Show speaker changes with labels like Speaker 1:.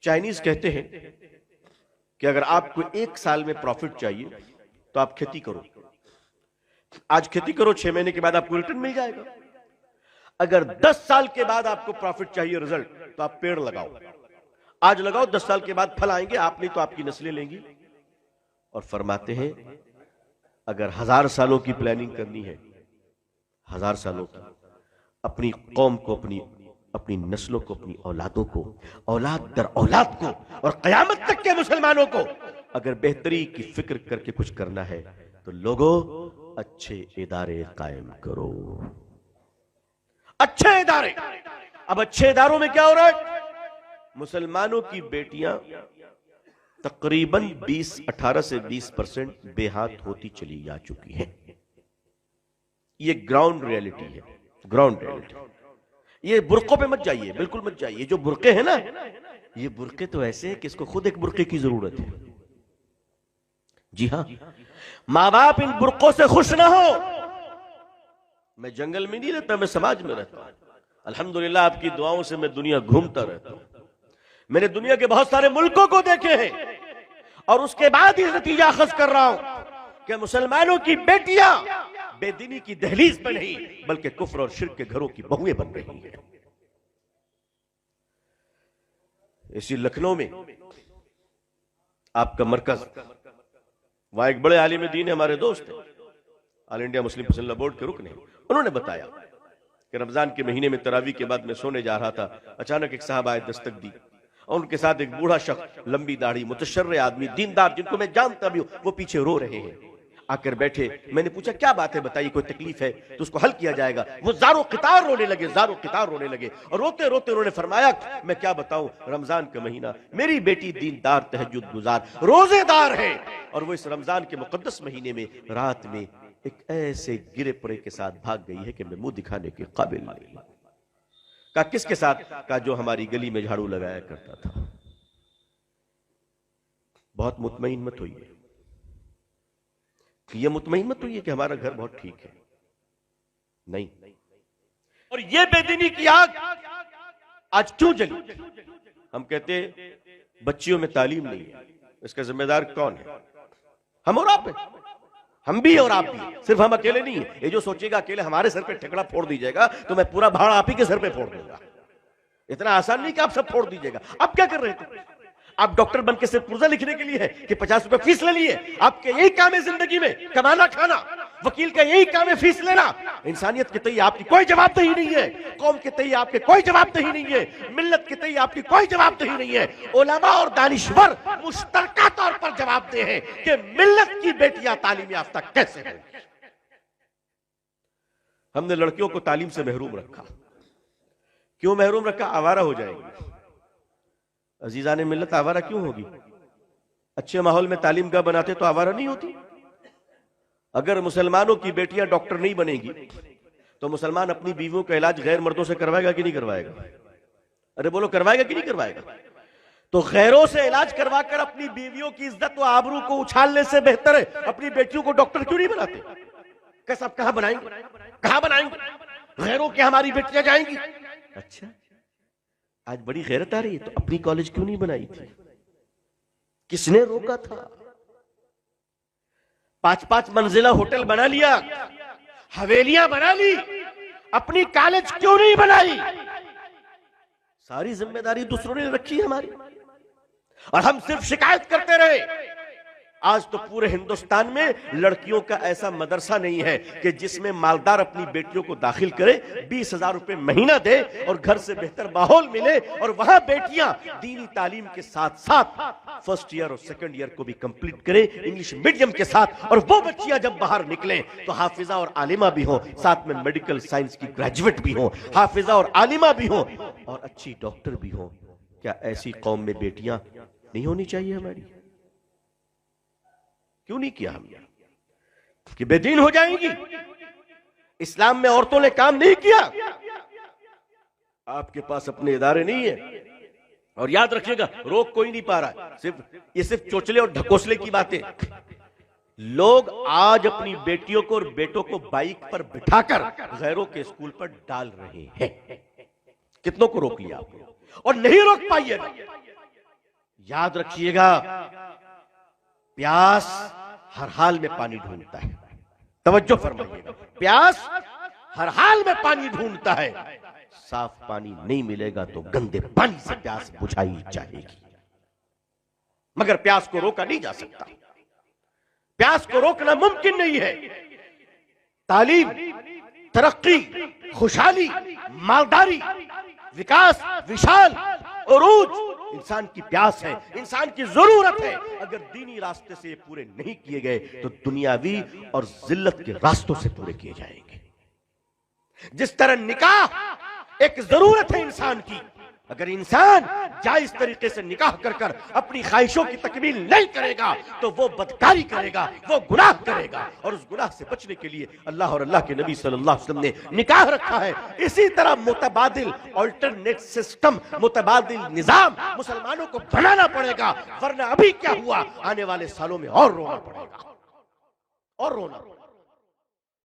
Speaker 1: Chinese कहते हैं कि अगर आपको 1 साल में प्रॉफिट चाहिए तो आप खेती करो। आज खेती करो, 6 महीने के बाद आपको रिटर्न मिल जाएगा। अगर 10 साल के बाद आपको प्रॉफिट चाहिए, रिजल्ट, तो आप पेड़ लगाओ। आज लगाओ, 10 साल के बाद फल आएंगे, आप नहीं तो आपकी नस्लें लेंगी। और फरमाते हैं अगर 1000 सालों की प्लानिंग करनी है, 1000 सालों की, अपनी कौम को, अपनी नस्लों को, अपनी औलादों को, औलाद दर औलाद को और कयामत तक के मुसलमानों को अगर बेहतरी की फिक्र करके कुछ करना है तो लोगों अच्छे इदारे कायम करो। अच्छे इदारे। अब अच्छे इदारों में क्या हो रहा है? मुसलमानों की बेटियां तकरीबन 18 से 20% बेहात होती चली जा चुकी हैं। ये ग्राउंड रियलिटी है, ग्राउंड रियलिटी। ये बुरकों पे मत जाइए, बिल्कुल मत जाइए। जो बुरके हैं ना, ये बुरके तो ऐसे हैं कि इसको खुद एक बुरके की जरूरत है। जी हां, मां बाप इन बुरकों से खुश ना हो। मैं जंगल में नहीं रहता, मैं समाज में रहता हूं। अल्हम्दुलिल्लाह आपकी दुआओं से मैं दुनिया घूमता रहता हूं। मैंने दुनिया के बहुत सारे मुल्कों को देखे हैं और उसके बाद ही नतीजा अखज़ कर रहा हूं कि मुसलमानों की बेटियां बेदीनी की दहलीज पर नहीं बल्कि कुफ्र और शिर्क के घरों की बहुएं बन रही हैं। इसी लखनऊ में आपका मरकज, वहां एक बड़े आलिम दीन है, हमारे दोस्त हैं, ऑल इंडिया मुस्लिम पसंदीदा बोर्ड के रुकन हैं। उन्होंने बताया कि रमजान के महीने में तरावी के बाद मैं सोने जा रहा था, अचानक एक साहब आए, दस्तक दी और उनके साथ एक बूढ़ा शख्स, लंबी दाढ़ी, मुतशर्रे आदमी, दीनदार, जिनको मैं जानता भी हूं, वो पीछे रो रहे हैं। आकर बैठे, मैंने पूछा क्या बात है, बताइए, कोई तकलीफ है तो उसको हल किया जाएगा। वो ज़ारो क़ितार रोने लगे, ज़ारो क़ितार रोने लगे और रोते रोते उन्होंने फरमाया मैं क्या बताऊं, रमजान का महीना, मेरी बेटी दीनदार, तहज्जुद गुजार, रोजेदार है और वो इस रमजान के मुकद्दस महीने में रात में एक ऐसे गिरे पड़े के साथ भाग गई है कि मैं मुंह दिखाने के काबिल नहीं। कहा किसके साथ? कहा जो हमारी गली में झाड़ू लगाया करता था। बहुत मुतमईन मत होइए, ये मुतमईन मत होइए कि हमारा घर बहुत ठीक है, नहीं। और ये बेदीनी की आग आज क्यों जली? हम कहते बच्चियों में तालीम नहीं है, इसका जिम्मेदार कौन है? हम और आप हैं, हम भी और आप भी, सिर्फ हम अकेले नहीं है। ये जो सोचेगा अकेले हमारे सर पे ठेकड़ा फोड़ दीजिएगा तो मैं पूरा भाड़ आप ही के सर पे फोड़ दूंगा। इतना आसान नहीं कि आप सब फोड़ दीजिएगा। आप क्या कर रहे थे? आप डॉक्टर बन के सिर्फ पुर्जा लिखने के लिए है कि 50 रुपए फीस ले लिए? आपके यही काम है जिंदगी में, कमाना खाना। वकील का यही काम है फीस लेना। इंसानियत के तय आपकी कोई जवाबदेही नहीं है, कौम के तय आपके कोई जवाबदेही नहीं है, मिल्लत के तय आपकी कोई जवाबदेही नहीं है। उलमा और दानिश्वर मुश्तरका तौर पर जवाबदेह हैं कि मिल्लत की बेटियां तालीम याफ्ता कैसे हैं। हमने लड़कियों को तालीम से महरूम रखा। क्यों महरूम रखा? आवारा हो जाएंगी। अजीजा ने मिल्लत आवारा क्यों होगी? अच्छे माहौल में तालीम का बनाते तो आवारा नहीं होती। अगर मुसलमानों की बेटियां डॉक्टर नहीं बनेगी तो मुसलमान अपनी बीवियों का इलाज गैर मर्दों से करवाएगा कि नहीं करवाएगा? अरे बोलो, करवाएगा कि नहीं करवाएगा? तो गैरों से इलाज करवाकर अपनी बीवियों की इज्जत व आबरू को उछालने से बेहतर है अपनी बेटियों को डॉक्टर क्यों नहीं बनाते? कैसा कहां बनाएंगे, कहां बनाएंगे? गैरों के हमारी बेटियां जाएंगी। अच्छा, आज बड़ी गैरत आ रही है तो अपनी कॉलेज क्यों नहीं बनाई थी? किसने रोका था? 5-5 मंजिला होटल बना लिया, हवेलियां बना ली, अपनी कॉलेज क्यों नहीं बनाई? सारी जिम्मेदारी दूसरों ने रखी हमारी और हम सिर्फ शिकायत करते रहे। आज तो पूरे हिंदुस्तान में लड़कियों का ऐसा मदरसा नहीं है कि जिसमें मालदार अपनी बेटियों को दाखिल करे, 20,000 रुपए महीना दे और घर से बेहतर माहौल मिले और वहां बेटियां दीनी तालीम के साथ साथ फर्स्ट ईयर और सेकंड ईयर को भी कंप्लीट करे इंग्लिश मीडियम के साथ। और वो बच्चियां जब बाहर निकले तो हाफिजा और आलिमा भी हो, साथ में मेडिकल साइंस की ग्रेजुएट भी हो, हाफिजा और आलिमा भी हो और अच्छी डॉक्टर भी हो। क्या ऐसी कौम में बेटियां नहीं होनी चाहिए हमारी? क्यों नहीं किया हमने? कि बेदीन हो जाएंगी। इस्लाम में औरतों ने काम नहीं किया। आपके पास अपने इदारे नहीं है और याद रखिएगा, रोक कोई नहीं पा रहा है। ये सिर्फ चोचले और ढकोसले की बातें। लोग आज अपनी बेटियों को और बेटों को बाइक पर बिठाकर गैरों के स्कूल पर डाल रहे हैं। कितनों को रोक लिया आपने? और नहीं रोक पाइएगा। याद रखिएगा, प्यास हर हाल में पानी ढूंढता है। तवज्जो फरमाइएगा, प्यास हर हाल में पानी ढूंढता है। साफ पानी नहीं मिलेगा तो गंदे पानी से प्यास बुझाई जाएगी, मगर प्यास को रोका नहीं जा सकता। प्यास को रोकना मुमकिन नहीं है। तालीम, तरक्की, खुशहाली, मालदारी, विकास, विशाल, उरूज इंसान की प्यास है, इंसान की जरूरत है। अगर दीनी रास्ते से ये पूरे नहीं किए गए तो दुनियावी और जिल्लत के रास्तों से पूरे किए जाएंगे। जिस तरह निकाह एक जरूरत है इंसान की, अगर इंसान जायज तरीके से निकाह कर कर अपनी ख्वाहिशों की तकमील नहीं करेगा तो वो बदकारी करेगा, वो गुनाह करेगा। और उस गुनाह से बचने के लिए अल्लाह और अल्लाह के नबी सल्लल्लाहु अलैहि वसल्लम ने निकाह रखा है। इसी तरह मुतबादिल ऑल्टरनेट सिस्टम, मुतबादिल निजाम मुसलमानों को बनाना पड़ेगा, वरना अभी क्या हुआ, आने वाले सालों में और रोना पड़ेगा, और रोना पड़ेगा।